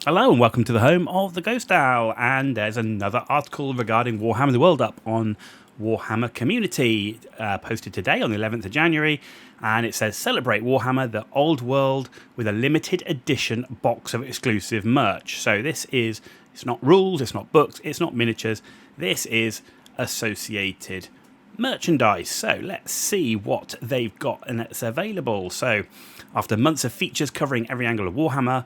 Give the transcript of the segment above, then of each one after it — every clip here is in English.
Hello and welcome to the home of the Ghost Owl, and there's another article regarding Warhammer the World up on Warhammer Community, posted today on the 11th of January, and it says celebrate Warhammer the Old World with a limited edition box of exclusive merch. So it's not rules, it's not books, it's not miniatures, this is associated merchandise. So let's see what they've got and it's available. So after months of features covering every angle of Warhammer,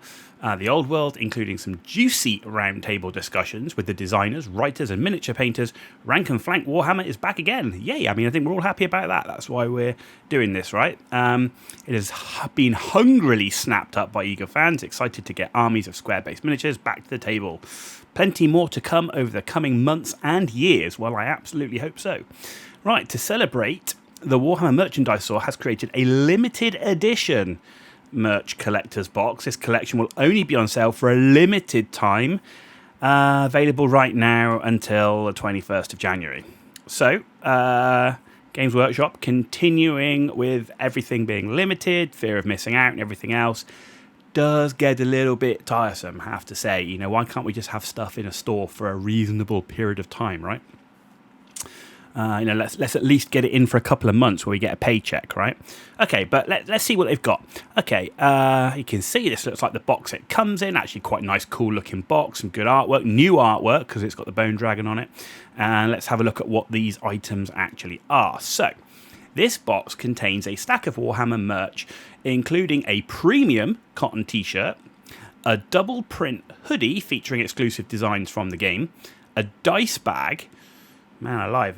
the Old World, including some juicy roundtable discussions with the designers, writers and miniature painters, Rank and Flank Warhammer is back again. Yay, I think we're all happy about that. That's why we're doing this, right? It has been hungrily snapped up by eager fans, excited to get armies of square-based miniatures back to the table. Plenty more to come over the coming months and years. Well, I absolutely hope so. Right, to celebrate, the Warhammer Merchandise Store has created a limited edition merch collector's box. This collection will only be on sale for a limited time, available right now until the 21st of January. So, Games Workshop continuing with everything being limited, fear of missing out and everything else, does get a little bit tiresome, I have to say. You know, why can't we just have stuff in a store for a reasonable period of time, right? Let's at least get it in for a couple of months where we get a paycheck, right? Okay, but let's see what they've got. Okay, you can see this looks like the box it comes in. Actually, quite a nice, cool-looking box, some good artwork, new artwork because it's got the Bone Dragon on it. And let's have a look at what these items actually are. So, this box contains a stack of Warhammer merch, including a premium cotton t-shirt, a double print hoodie featuring exclusive designs from the game, a dice bag, man alive,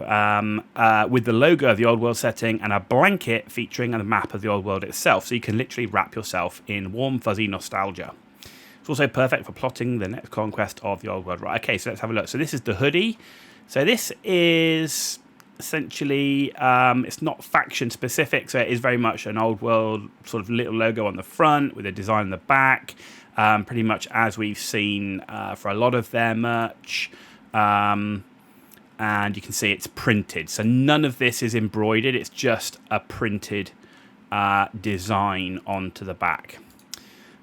with the logo of the Old World setting, and a blanket featuring a map of the Old World itself, so you can literally wrap yourself in warm, fuzzy nostalgia. It's also perfect for plotting the next conquest of the Old World. Right, okay, so let's have a look. So this is the hoodie. So this is essentially, it's not faction specific, so it is very much an Old World sort of little logo on the front with a design on the back, pretty much as we've seen for a lot of their merch. And you can see it's printed. So none of this is embroidered. It's just a printed design onto the back.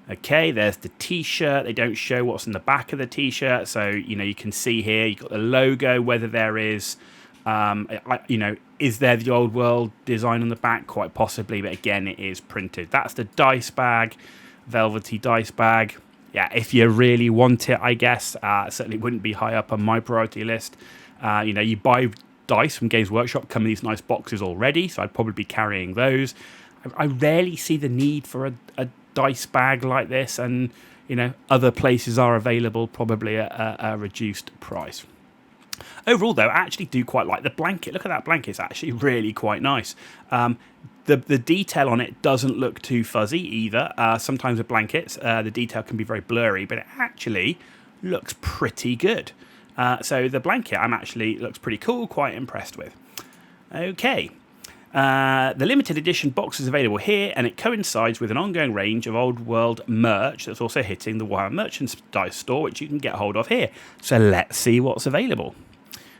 Okay, there's the t-shirt. They don't show what's in the back of the t-shirt. So, you can see here, you've got the logo, whether there is, is there the Old World design on the back? Quite possibly, but again, it is printed. That's the dice bag, velvety dice bag. Yeah, if you really want it, I guess. It certainly wouldn't be high up on my priority list. You buy dice from Games Workshop, come in these nice boxes already, so I'd probably be carrying those. I rarely see the need for a dice bag like this, and, other places are available, probably at a reduced price. Overall, though, I actually do quite like the blanket. Look at that blanket. It's actually really quite nice. The detail on it doesn't look too fuzzy either. Sometimes with blankets, the detail can be very blurry, but it actually looks pretty good. So the blanket looks pretty cool, quite impressed with. Okay, the limited edition box is available here, and it coincides with an ongoing range of Old World merch that's also hitting the Warhammer Merchandise Store, which you can get hold of here. So let's see what's available.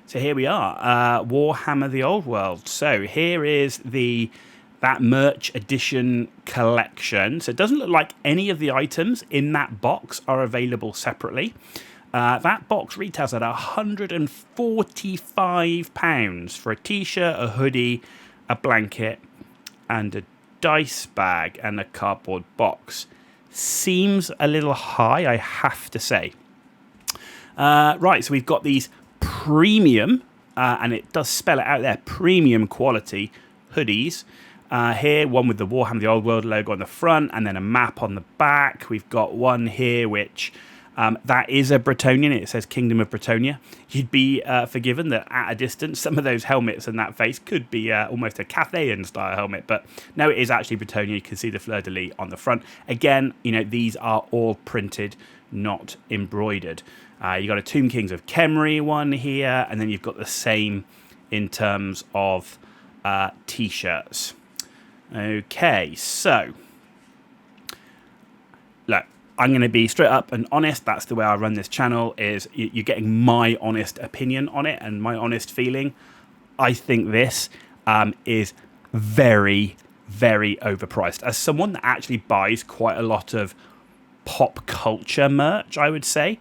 So here we are, Warhammer the Old World. So here is that merch edition collection. So it doesn't look like any of the items in that box are available separately. That box retails at £145 for a t-shirt, a hoodie, a blanket, and a dice bag and a cardboard box. Seems a little high, I have to say. Right, so we've got these premium, and it does spell it out there, premium quality hoodies. Here, one with the Warhammer the Old World logo on the front, and then a map on the back. We've got one here which... that is a Bretonian. It says Kingdom of Bretonia. You'd be forgiven that at a distance, some of those helmets and that face could be almost a Cathayan style helmet. But no, it is actually Bretonia. You can see the fleur-de-lis on the front. Again, these are all printed, not embroidered. You've got a Tomb Kings of Khemri one here, and then you've got the same in terms of T-shirts. Okay, so... look. I'm going to be straight up and honest. That's the way I run this channel, is you're getting my honest opinion on it and my honest feeling. I think this is very, very overpriced. As someone that actually buys quite a lot of pop culture merch, I would say.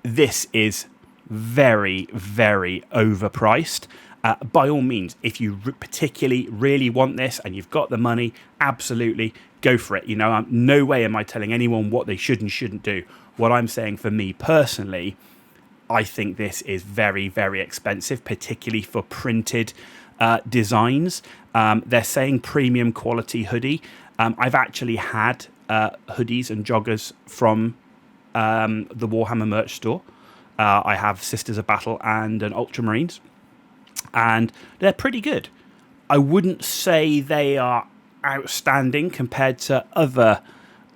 This is very, very overpriced. By all means, if you particularly really want this and you've got the money, absolutely go for it. No way am I telling anyone what they should and shouldn't do. What I'm saying for me personally, I think this is very, very expensive, particularly for printed designs. They're saying premium quality hoodie. I've actually had hoodies and joggers from the Warhammer merch store. I have Sisters of Battle and an Ultramarines, and they're pretty good. I wouldn't say they are outstanding compared to other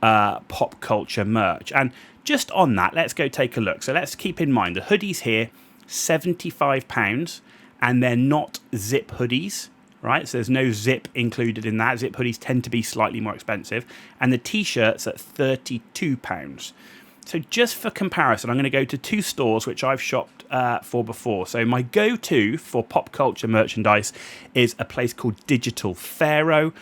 pop culture merch. And just on that, let's go take a look. So let's keep in mind the hoodies here, £75, and they're not zip hoodies, right? So there's no zip included in that. Zip hoodies tend to be slightly more expensive. And the t-shirts at £32. So just for comparison, I'm going to go to two stores which I've shopped for before. So my go-to for pop culture merchandise is a place called Digital Pharaoh.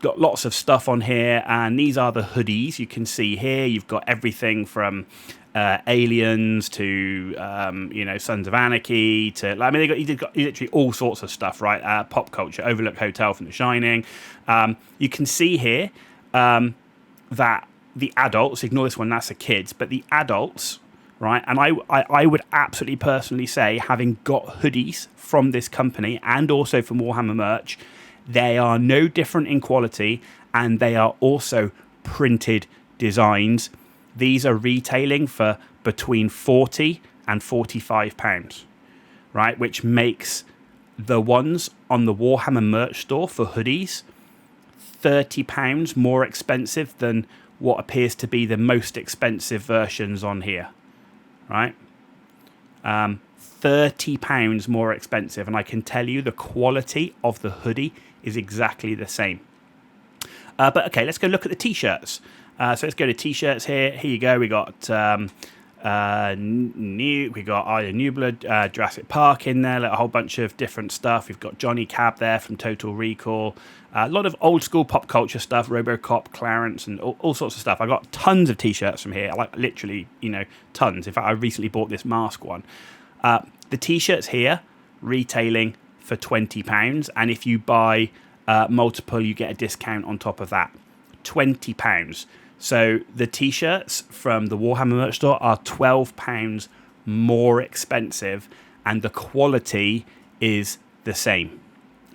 Got lots of stuff on here, and these are the hoodies you can see here. You've got everything from Aliens to Sons of Anarchy to you've got literally all sorts of stuff, right? Pop culture, Overlook Hotel from The Shining. You can see here that the adults, ignore this one, that's the kids, but the adults, right? And I would absolutely personally say, having got hoodies from this company and also from Warhammer merch, they are no different in quality, and they are also printed designs. These are retailing for between £40 and £45, right? Which makes the ones on the Warhammer merch store for hoodies £30 more expensive than what appears to be the most expensive versions on here, right? £30 more expensive, and I can tell you the quality of the hoodie is exactly the same. But okay, let's go look at the t-shirts. So let's go to t-shirts here. Here you go. We got New Blood, Jurassic Park in there, a whole bunch of different stuff. We've got Johnny Cab there from Total Recall. A lot of old school pop culture stuff, RoboCop, Clarence, and all sorts of stuff. I got tons of t-shirts from here, like literally, tons. In fact, I recently bought this mask one. The t-shirts here retailing for £20, and if you buy multiple, you get a discount on top of that. £20. So the t-shirts from the Warhammer merch store are £12 more expensive, and the quality is the same.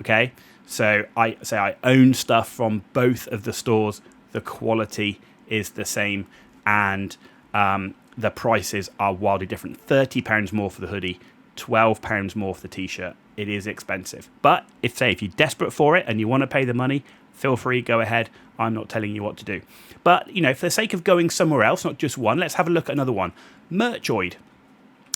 Okay, so I own stuff from both of the stores. The quality is the same, and the prices are wildly different. £30 more for the hoodie, £12 more for the t-shirt. It is expensive, but if you're desperate for it and you want to pay the money, feel free, go ahead. I'm not telling you what to do. But, for the sake of going somewhere else, not just one, let's have a look at another one. Merchoid.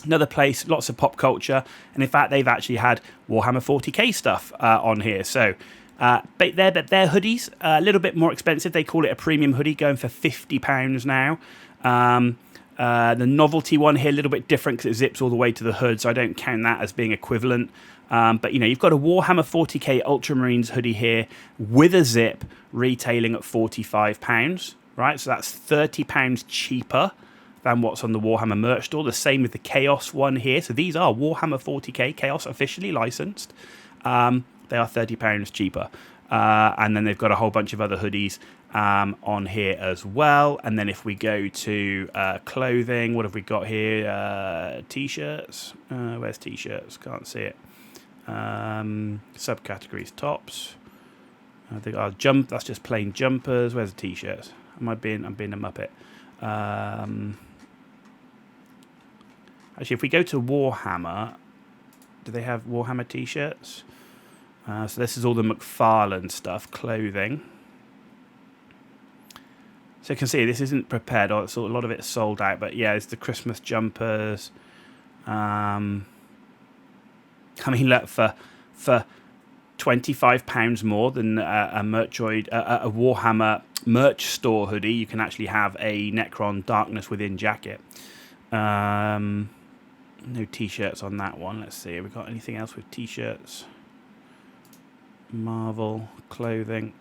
Another place, lots of pop culture. And in fact, they've actually had Warhammer 40k stuff on here. So their hoodies, a little bit more expensive. They call it a premium hoodie, going for £50 now. The novelty one here, a little bit different because it zips all the way to the hood, so I don't count that as being equivalent. But, you've got a Warhammer 40k Ultramarines hoodie here with a zip retailing at £45, right? So that's £30 cheaper than what's on the Warhammer merch store. The same with the Chaos one here. So these are Warhammer 40k Chaos, officially licensed. They are £30 cheaper. And then they've got a whole bunch of other hoodies on here as well. And then if we go to clothing, what have we got here? T-shirts. Where's T-shirts? Can't see it. Subcategories, tops. I think that's just plain jumpers. Where's the T-shirts? I'm being a muppet. Actually, if we go to Warhammer, do they have Warhammer T-shirts? So this is all the McFarlane stuff, clothing. So you can see this isn't prepared, or a lot of it's sold out. But yeah, it's the Christmas jumpers. Look, for £25 more than a Warhammer merch store hoodie, you can actually have a Necron Darkness Within jacket. No t-shirts on that one. Let's see, have we got anything else with t-shirts? Marvel clothing.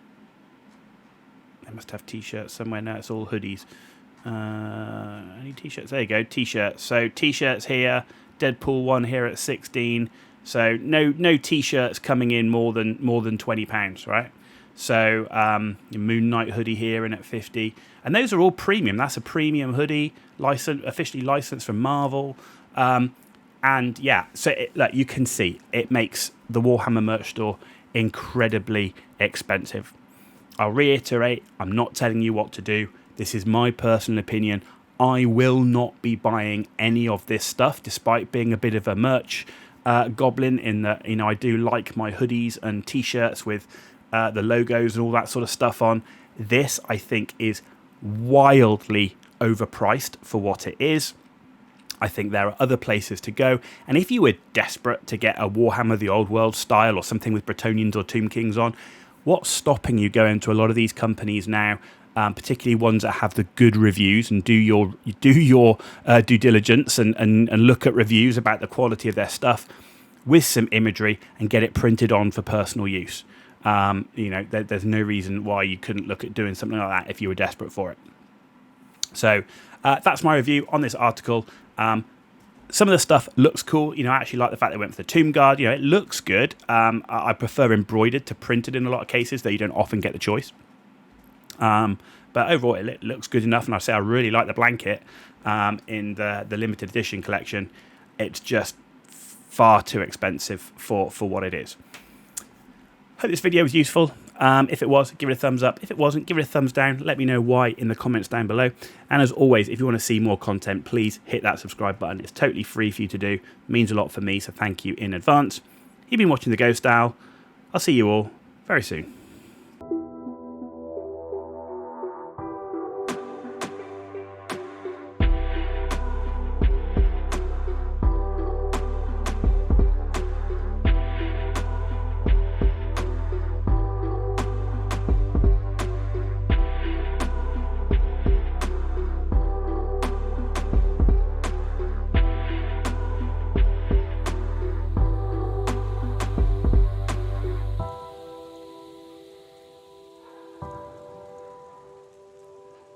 They must have t-shirts somewhere now. It's all hoodies. Any t-shirts? There you go, t-shirts. So t-shirts here. Deadpool one here at 16. So no t-shirts coming in more than £20, right? So Moon Knight hoodie here in at 50, and those are all premium. That's a premium hoodie, officially licensed from Marvel. And yeah, so like you can see, it makes the Warhammer merch store incredibly expensive. I'll reiterate, I'm not telling you what to do. This is my personal opinion. I will not be buying any of this stuff, despite being a bit of a merch goblin in that, you know, I do like my hoodies and t-shirts with the logos and all that sort of stuff on. This, I think, is wildly overpriced for what it is. I think there are other places to go. And if you were desperate to get a Warhammer the Old World style or something with Bretonnians or Tomb Kings on, what's stopping you going to a lot of these companies now, particularly ones that have the good reviews, and do your due diligence and look at reviews about the quality of their stuff with some imagery and get it printed on for personal use. You know, there's no reason why you couldn't look at doing something like that if you were desperate for it. So that's my review on this article. Some of the stuff looks cool. You know, I actually like the fact they went for the Tomb Guard. You know, it looks good. I prefer embroidered to printed in a lot of cases, though you don't often get the choice. But overall, it looks good enough. And I say I really like the blanket in the limited edition collection. It's just far too expensive for what it is. Hope this video was useful. If it was, give it a thumbs up. If it wasn't, give it a thumbs down. Let me know why in the comments down below. And as always, if you want to see more content, please hit that subscribe button. It's totally free for you to do. It means a lot for me, so thank you in advance. You've been watching The Ghost Owl. I'll see you all very soon.